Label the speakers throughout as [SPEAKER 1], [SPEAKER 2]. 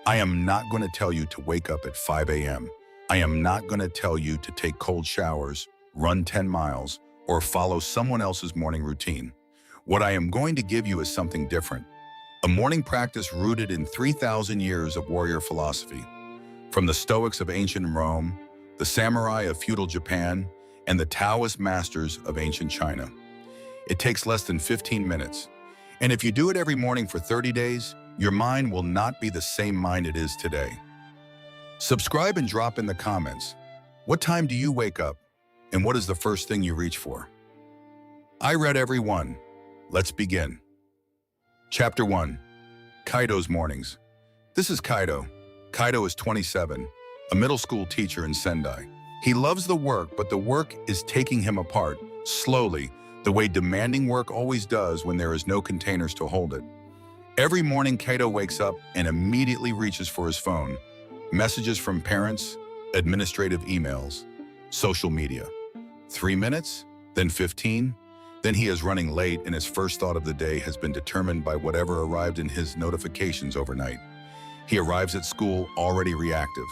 [SPEAKER 1] I am not going to tell you to wake up at 5 a.m. I am not going to tell you to take cold showers, run 10 miles, or follow someone else's morning routine. What I am going to give you is something different. A morning practice rooted in 3,000 years of warrior philosophy. From the Stoics of ancient Rome, the samurai of feudal Japan, and the Taoist masters of ancient China. It takes less than 15 minutes. And if you do it every morning for 30 days, your mind will not be the same mind it is today. Subscribe and drop in the comments. What time do you wake up? And what is the first thing you reach for? I read every one. Let's begin. Chapter 1. Kaito's Mornings. This is Kaito. Kaito is 27, a middle school teacher in Sendai. He loves the work, but the work is taking him apart, slowly, the way demanding work always does when there is no containers to hold it. Every morning, Kaito wakes up and immediately reaches for his phone. Messages from parents, administrative emails, social media. 3 minutes, then 15. Then he is running late and his first thought of the day has been determined by whatever arrived in his notifications overnight. He arrives at school already reactive,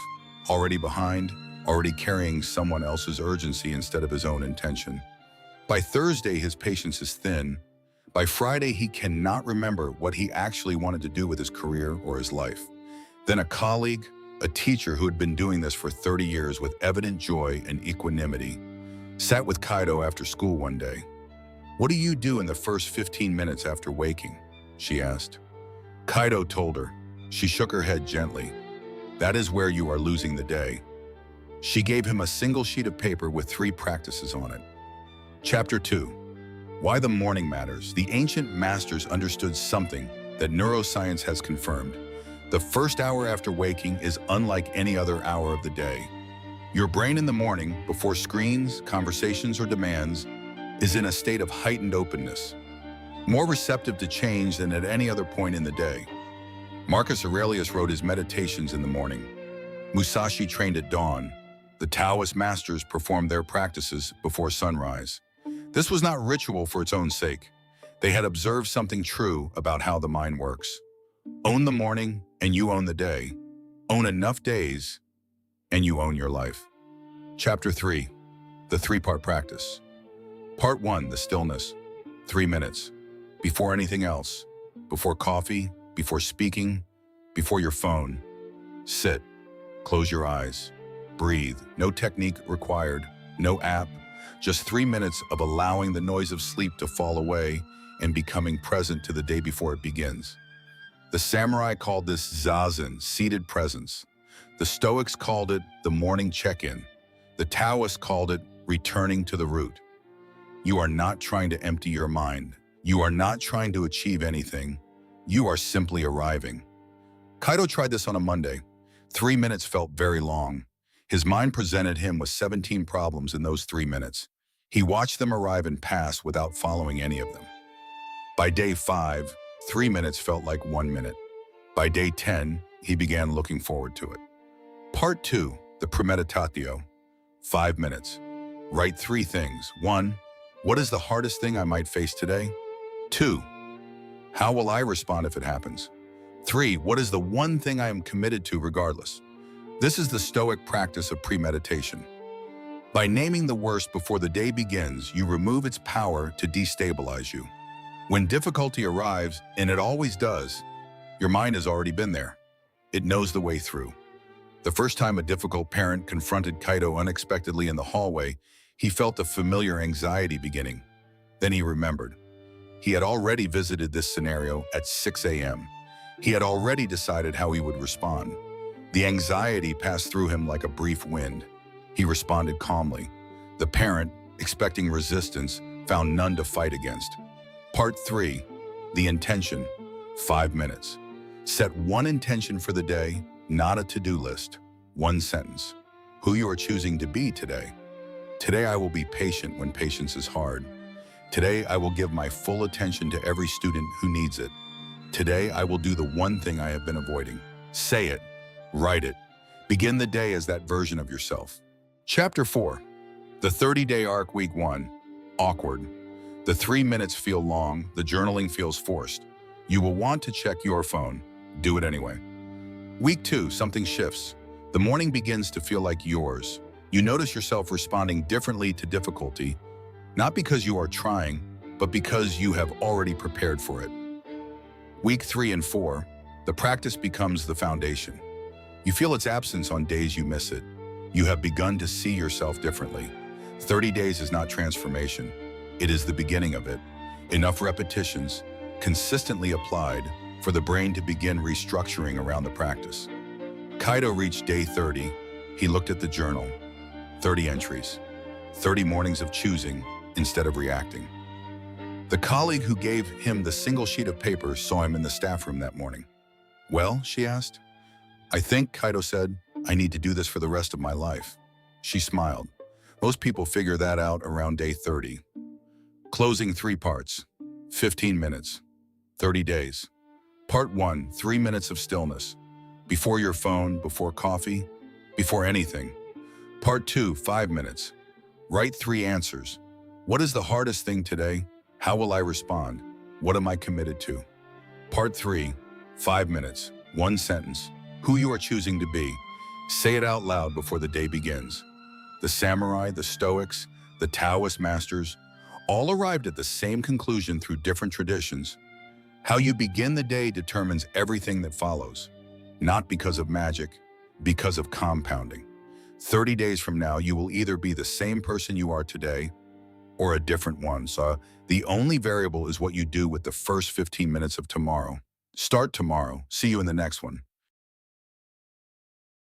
[SPEAKER 1] already behind, already carrying someone else's urgency instead of his own intention. By Thursday, his patience is thin. By Friday, he cannot remember what he actually wanted to do with his career or his life. Then a colleague, a teacher who had been doing this for 30 years with evident joy and equanimity, sat with Kaito after school one day. "What do you do in the first 15 minutes after waking?" she asked. Kaito told her. She shook her head gently. "That is where you are losing the day." She gave him a single sheet of paper with 3 practices on it. Chapter 2. Why the morning matters. The ancient masters understood something that neuroscience has confirmed. The first hour after waking is unlike any other hour of the day. Your brain in the morning, before screens, conversations, or demands, is in a state of heightened openness, more receptive to change than at any other point in the day. Marcus Aurelius wrote his meditations in the morning. Musashi trained at dawn. The Taoist masters performed their practices before sunrise. This was not ritual for its own sake. They had observed something true about how the mind works. Own the morning, and you own the day. Own enough days, and you own your life. Chapter 3. The 3-part practice. Part 1, the stillness. 3 minutes. Before anything else. Before coffee, before speaking, before your phone. Sit. Close your eyes. Breathe. No technique required. No app. Just 3 minutes of allowing the noise of sleep to fall away and becoming present to the day before it begins. The samurai called this zazen, seated presence. The Stoics called it the morning check-in. The Taoists called it returning to the root. You are not trying to empty your mind. You are not trying to achieve anything. You are simply arriving. Kaito tried this on a Monday. 3 minutes felt very long. His mind presented him with 17 problems in those 3 minutes. He watched them arrive and pass without following any of them. By day 5, 3 minutes felt like 1 minute. By day 10, he began looking forward to it. Part 2, the Premeditatio. 5 minutes. Write 3 things. 1, what is the hardest thing I might face today? 2, how will I respond if it happens? 3, what is the one thing I am committed to regardless? This is the Stoic practice of premeditation. By naming the worst before the day begins, you remove its power to destabilize you. When difficulty arrives, and it always does, your mind has already been there. It knows the way through. The first time a difficult parent confronted Kaito unexpectedly in the hallway, he felt a familiar anxiety beginning. Then he remembered. He had already visited this scenario at 6 a.m. He had already decided how he would respond. The anxiety passed through him like a brief wind. He responded calmly. The parent, expecting resistance, found none to fight against. Part 3, the intention. 5 minutes. Set one intention for the day, not a to-do list. 1 sentence. Who you are choosing to be today. Today I will be patient when patience is hard. Today I will give my full attention to every student who needs it. Today I will do the one thing I have been avoiding. Say it. Write it. Begin the day as that version of yourself. Chapter 4. The 30-day arc, week 1. Awkward. The 3 minutes feel long, the journaling feels forced. You will want to check your phone. Do it anyway. Week 2, something shifts. The morning begins to feel like yours. You notice yourself responding differently to difficulty, not because you are trying, but because you have already prepared for it. Week 3 and 4, the practice becomes the foundation. You feel its absence on days you miss it. You have begun to see yourself differently. 30 days is not transformation. It is the beginning of it. Enough repetitions, consistently applied, for the brain to begin restructuring around the practice. Kaito reached day 30. He looked at the journal. 30 entries. 30 mornings of choosing instead of reacting. The colleague who gave him the single sheet of paper saw him in the staff room that morning. "Well?" she asked. "I think," Kaito said, "I need to do this for the rest of my life." She smiled. Most people figure that out around day 30. Closing 3 parts. 15 minutes. 30 days. Part 1, 3 minutes of stillness. Before your phone, before coffee, before anything. Part 2, 5 minutes. Write 3 answers. What is the hardest thing today? How will I respond? What am I committed to? Part 3, 5 minutes. 1 sentence. Who you are choosing to be. Say it out loud before the day begins. The samurai, the Stoics, the Taoist masters, all arrived at the same conclusion through different traditions. How you begin the day determines everything that follows. Not because of magic, because of compounding. 30 days from now, you will either be the same person you are today or a different one. So the only variable is what you do with the first 15 minutes of tomorrow. Start tomorrow. See you in the next one.